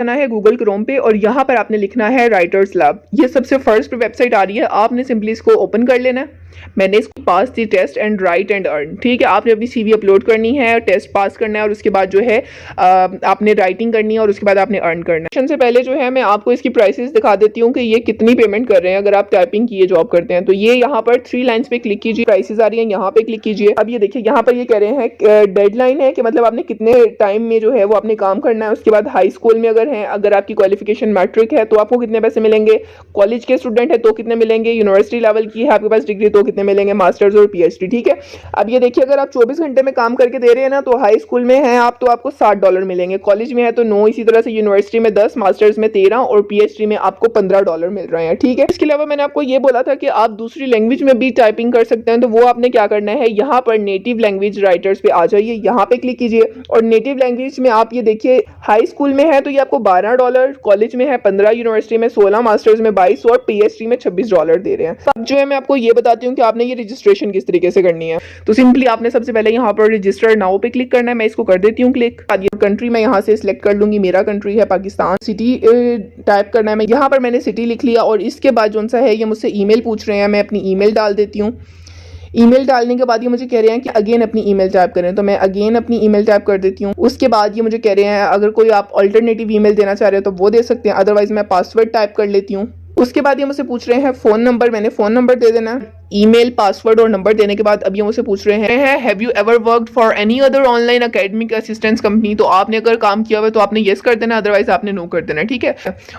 जाना है Google Chrome पे और यहाँ पर आपने लिखना है राइटर्स लैब। ये सबसे फर्स्ट वेबसाइट आ रही है, आपने सिंपली इसको ओपन कर लेना है। मैंने इसको pass the test and write and earn, ठीक है। आपने अपनी सीवी अपलोड करनी है, टेस्ट पास करना है और उसके बाद जो है आपने राइटिंग करनी है और उसके बाद आपने अर्न करना है। सबसे पहले जो है मैं आपको इसकी प्राइसेस दिखा देती हूँ कि ये कितनी पेमेंट कर रहे हैं अगर आप टाइपिंग की जॉब करते हैं। तो ये यहाँ पर 3 लाइन्स पे क्लिक कीजिए, प्राइसेस आ रही है, यहाँ पे क्लिक कीजिए। अब ये देखिए यहाँ पर ये कह रहे हैं डेडलाइन है कि मतलब आपने कितने टाइम में जो है वो आपने काम करना है। उसके बाद हाई स्कूल में अगर है, अगर आपकी क्वालिफिकेशन मैट्रिक है तो आपको कितने पैसे मिलेंगे, कॉलेज के स्टूडेंट है तो कितने मिलेंगे, यूनिवर्सिटी लेवल की है आपके पास डिग्री तो कितने मिलेंगे, मास्टर्स और पीएचडी, ठीक है। अब ये देखिए अगर आप 24 घंटे में काम करके दे रहे हैं ना तो हाई स्कूल में है आप तो आपको $60 मिलेंगे, कॉलेज में है तो 9, इसी तरह से यूनिवर्सिटी में 10, मास्टर्स में 13 और पीएचडी में आपको $15 मिल रहे हैं, ठीक है। इसके अलावा मैंने आपको ये बोला था कि आप दूसरी लैंग्वेज में भी टाइपिंग कर सकते हैं, तो वो आपने क्या करना है, यहाँ पर नेटिव लैंग्वेज राइटर्स पे आ जाइए, यहाँ पे क्लिक कीजिए और नेटिव लैंग्वेज में आप ये देखिए हाई स्कूल में है तो ये आपको $12, कॉलेज में है 15, यूनिवर्सिटी में 16, मास्टर्स में 22 और पीएचडी में $26 दे रहे हैं। अब जो है मैं आपको ये बताती हूँ कि आपने ये रजिस्ट्रेशन किस तरीके से करनी है। तो सिंपली आपने सबसे पहले यहाँ पर रजिस्टर नाउ पे क्लिक करना है, मैं इसको कर देती हूँ क्लिक। कंट्री मैं यहाँ से सिलेक्ट कर लूंगी, मेरा कंट्री है पाकिस्तान। सिटी टाइप करना है, मैं यहाँ पर मैंने सिटी लिख लिया और इसके बाद जो सा है ये मुझसे ईमेल पूछ रहे हैं, मैं अपनी ईमेल डाल देती हूँ। ईमेल डालने के बाद ये मुझे कह रहे हैं कि अगेन अपनी ईमेल टाइप करें, तो मैं अगेन अपनी ईमेल टाइप कर देती हूँ। उसके बाद ये मुझे कह रहे हैं अगर कोई आप अल्टरनेटिव ईमेल देना चाह रहे हो तो वो दे सकते हैं, अदरवाइज मैं पासवर्ड टाइप कर लेती हूँ। उसके बाद ये मुझसे पूछ रहे हैं फ़ोन नंबर, मैंने फ़ोन नंबर दे देना है। ईमेल, पासवर्ड और नंबर देने के बाद अब ये मुझसे पूछ रहे हैं have you ever worked for any other online academic assistance company, तो आपने अगर काम किया हुआ तो आपने येस कर देना, अदरवाइज आपने नो कर देना, ठीक है।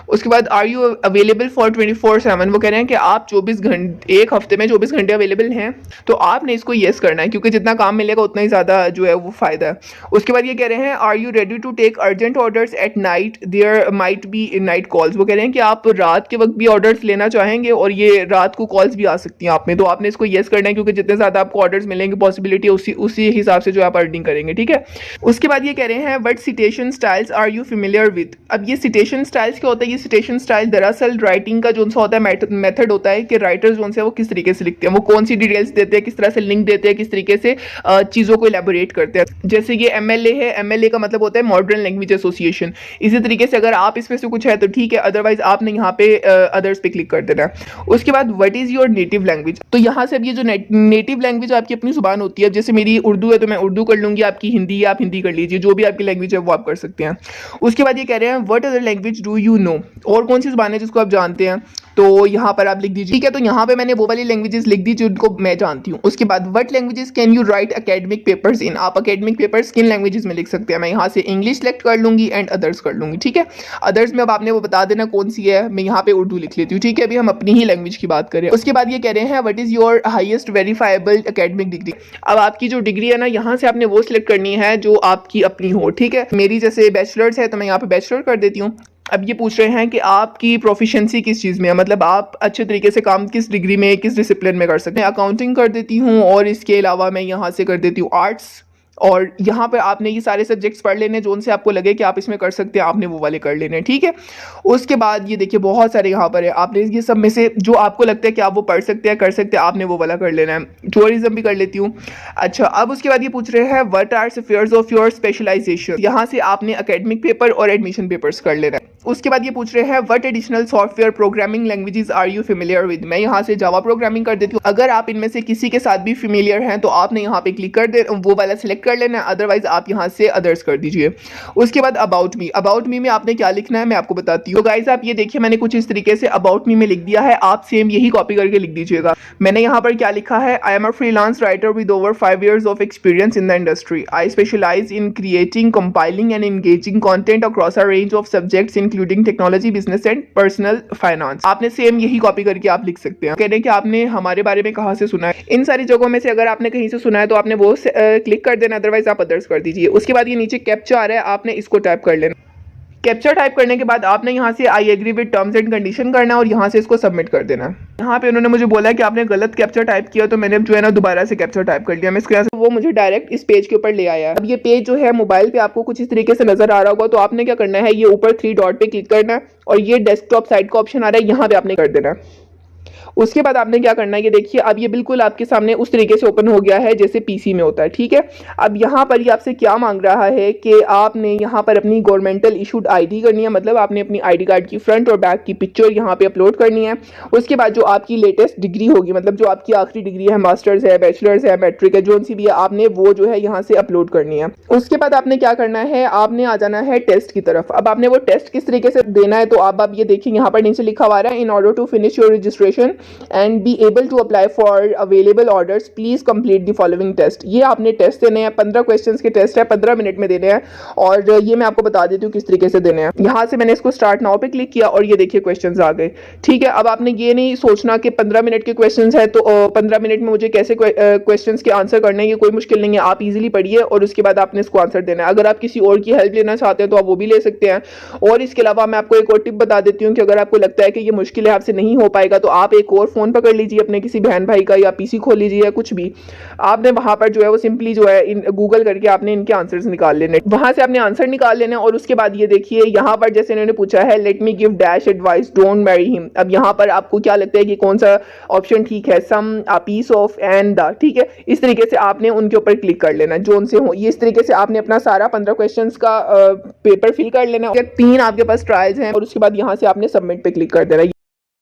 उसके बाद आर यू अवेलेबल फॉर 24/7, वो कह रहे हैं कि आप 24 घंटे, एक हफ्ते में 24 घंटे अवेलेबल हैं, तो आपने इसको येस करना है क्योंकि जितना काम मिलेगा उतना ही ज़्यादा जो है वो फ़ायदा है। उसके बाद ये कह रहे हैं are you ready to take urgent orders at night, there might be night calls, वो कह रहे हैं कि आप रात के वक्त भी ऑर्डर्स लेना चाहेंगे और ये रात को कॉल्स भी आ सकती हैं आप में, तो आपने इसको येस करना है क्योंकि जितने ज्यादा आपको ऑर्डर्स मिलेंगे पॉसिबिलिटी उसी हिसाब से जो आप अर्निंग करेंगे, ठीक है। उसके बाद ये कह रहे हैं what citation styles are you familiar with. अब ये सिटेशन स्टाइल्स क्या होता है, ये सिटेशन स्टाइल दरअसल राइटिंग का जो सा होता है मेथड होता है कि राइटर्स जो है वो किस तरीके से लिखते हैं, वो कौन सी डिटेल्स देते हैं, किस तरह से लिंक देते हैं, किस तरीके से चीज़ों को इलेबोरेट करते हैं। जैसे ये MLA है, MLA का मतलब होता है मॉडर्न लैंग्वेज एसोसिएशन, इसी तरीके से अगर आप इसमें से कुछ है तो ठीक है, अदरवाइज आपने यहाँ पे अदर्स पे क्लिक कर देना है। उसके बाद what is your native language, तो यहाँ से अब ये जो नेटिव लैंग्वेज आपकी अपनी जुबान होती है, जैसे मेरी उर्दू है तो मैं उर्दू कर लूंगी, आपकी हिंदी है आप हिंदी कर लीजिए, जो भी आपकी लैंग्वेज है वो आप कर सकते हैं। उसके बाद ये कह रहे हैं what other language do you know, और कौन सी जुबान है जिसको आप जानते हैं, तो यहाँ पर आप लिख दीजिए, ठीक है। तो यहाँ पे मैंने वो वाली लैंग्वेजेस लिख दी जिनको मैं जानती हूँ। उसके बाद what languages can you right academic papers इन, आप एकेडमिक पेपर्स किन लैंग्वेजेस में लिख सकते हैं, मैं यहाँ से इंग्लिश सेलेक्ट कर लूंगी एंड अदर्स कर लूंगी, ठीक है। अदर्स में अब आपने वो बता देना कौन सी है, मैं यहाँ पे उर्दू लिख लेती हूँ, ठीक है। अभी हम अपनी ही लैंग्वेज की बात करें। उसके बाद ये कह रहे हैं what is your highest verifiable academic degree, अब आपकी जो डिग्री है ना यहाँ से आपने वो सिलेक्ट करनी है जो आपकी अपनी हो, ठीक है। मेरी जैसे बैचलर्स है तो मैं यहाँ पे बैचलर कर देती हूँ। अब ये पूछ रहे हैं कि आपकी प्रोफिशिएंसी किस चीज़ में है, मतलब आप अच्छे तरीके से काम किस डिग्री में, किस डिसिप्लिन में कर सकते हैं। अकाउंटिंग कर देती हूँ और इसके अलावा मैं यहाँ से कर देती हूँ आर्ट्स, और यहाँ पर आपने ये सारे सब्जेक्ट्स पढ़ लेने जो उनसे आपको लगे कि आप इसमें कर सकते हैं, आपने वो वाले कर लेने, ठीक है। उसके बाद ये देखिए बहुत सारे यहाँ पर है, आपने ये सब में से जो आपको लगता है कि आप वो पढ़ सकते हैं, कर सकते हैं, आपने वो वाला कर लेना है। टूरिज्म भी कर लेती हूँ। अच्छा, अब उसके बाद ये पूछ रहे हैं what are affairs of your specialization, यहाँ से आपने एकेडमिक पेपर और एडमिशन पेपर्स कर लेना है। उसके बाद ये पूछ रहे हैं what additional software programming languages are you familiar with, मैं यहाँ से जावा प्रोग्रामिंग कर देती हूँ। अगर आप इनमें से किसी के साथ भी फेमिलियर हैं तो आपने यहाँ पे क्लिक कर दे, वो वाला सिलेक्ट कर लेना है, अदरवाइज आप यहाँ से अदर्स कर दीजिए। उसके बाद अबाउट मी में आपने क्या लिखना है मैं आपको बताती हूँ। गाइस आप ये देखिए मैंने कुछ इस तरीके से अबाउट मी में लिख दिया है, आप सेम यही कॉपी करके लिख दीजिएगा। मैंने यहाँ पर क्या लिखा है, I am a freelance writer with over 5 years of experience in the industry, I specialize in creating, compiling and engaging content across a range of subjects including technology, business and personal finance. आपने same यही copy करके आप लिख सकते हैं। कह रहे हैं कि आपने हमारे बारे में कहाँ से सुना है, इन सारी जगहों में से अगर आपने कहीं से सुना है तो आपने वो क्लिक कर देना, अदरवाइज आप अदर्स कर दीजिए। उसके बाद ये नीचे कैप्चा आ रहा है, आपने इसको टाइप कर लेना। कैप्चा टाइप करने के बाद आपने यहाँ से I agree with terms and condition करना और यहाँ से इसको सबमिट कर देना। यहाँ पे उन्होंने मुझे बोला कि आपने गलत कैप्चा टाइप किया, तो मैंने जो है ना दोबारा से कैप्चा टाइप कर लिया। मैं इसको यहाँ से वो मुझे डायरेक्ट इस पेज के ऊपर ले आया। अब ये पेज जो है मोबाइल पे आपको कुछ इस तरीके से नजर आ रहा होगा, तो आपने क्या करना है, ये ऊपर 3 डॉट पे क्लिक करना है और ये डेस्कटॉप साइड का ऑप्शन आ रहा है, यहाँ पे आपने कर देना। उसके बाद आपने क्या करना है, ये देखिए अब ये बिल्कुल आपके सामने उस तरीके से ओपन हो गया है जैसे पीसी में होता है, ठीक है। अब यहाँ पर ये आपसे क्या मांग रहा है कि आपने यहाँ पर अपनी गवर्नमेंटल इशूड आईडी करनी है, मतलब आपने अपनी आईडी कार्ड की फ्रंट और बैक की पिक्चर यहाँ पे अपलोड करनी है। उसके बाद जो आपकी लेटेस्ट डिग्री होगी, मतलब जो आपकी आखिरी डिग्री है, मास्टर्स है, बैचलर्स है, मैट्रिक है, जो सी भी है, आपने वो जो है यहाँ से अपलोड करनी है। उसके बाद आपने क्या करना है, आपने आ जाना है टेस्ट की तरफ। अब आपने वो टेस्ट किस तरीके से देना है, तो आप ये देखिए यहाँ पर नीचे लिखा हुआ है, in order to finish your registration and be able to apply for available orders please complete the following test. ये आपने टेस्ट देने हैं, 15 क्वेश्चंस के टेस्ट है, 15 मिनट में देने हैं। और ये मैं आपको बता देती हूँ किस तरीके से देने हैं। यहाँ से मैंने इसको स्टार्ट नाउ पे क्लिक किया और ये देखिए क्वेश्चंस आ गए, ठीक है। अब आपने ये नहीं सोचना कि 15 मिनट के क्वेश्चंस है तो 15 मिनट में मुझे कैसे क्वेश्चंस के आंसर करने हैं, ये कोई मुश्किल नहीं है। आप इजीली पढ़िए और उसके बाद आपने इसको आंसर देना है। अगर आप किसी और की हेल्प लेना चाहते हैं तो आप वो भी ले सकते हैं। और इसके अलावा मैं आपको एक और टिप बता देती हूँ कि अगर आपको लगता है कि ये मुश्किल है, आपसे नहीं हो पाएगा, तो आप एक और फोन पकड़ लीजिए अपने किसी बहन भाई का, या पीसी खोल लीजिए, या कुछ भी। आपने वहां पर जो है वो सिंपली जो है गूगल करके आपने इनके आंसर्स निकाल लेने, वहां से आपने आंसर निकाल लेना। और उसके बाद ये देखिए यहाँ पर जैसे इन्होंने पूछा है, let me give dash advice don't marry him. अब यहाँ पर आपको क्या लगता है कि कौन सा ऑप्शन ठीक है, some, a piece of, and the, ठीक है। इस तरीके से आपने उनके ऊपर क्लिक कर लेना जो उनसे हो। ये इस तरीके से आपने अपना सारा 15 क्वेश्चंस का पेपर फिल कर लेना। 3 आपके पास ट्रायल्स हैं और उसके बाद यहाँ से आपने सबमिट पे क्लिक कर देना।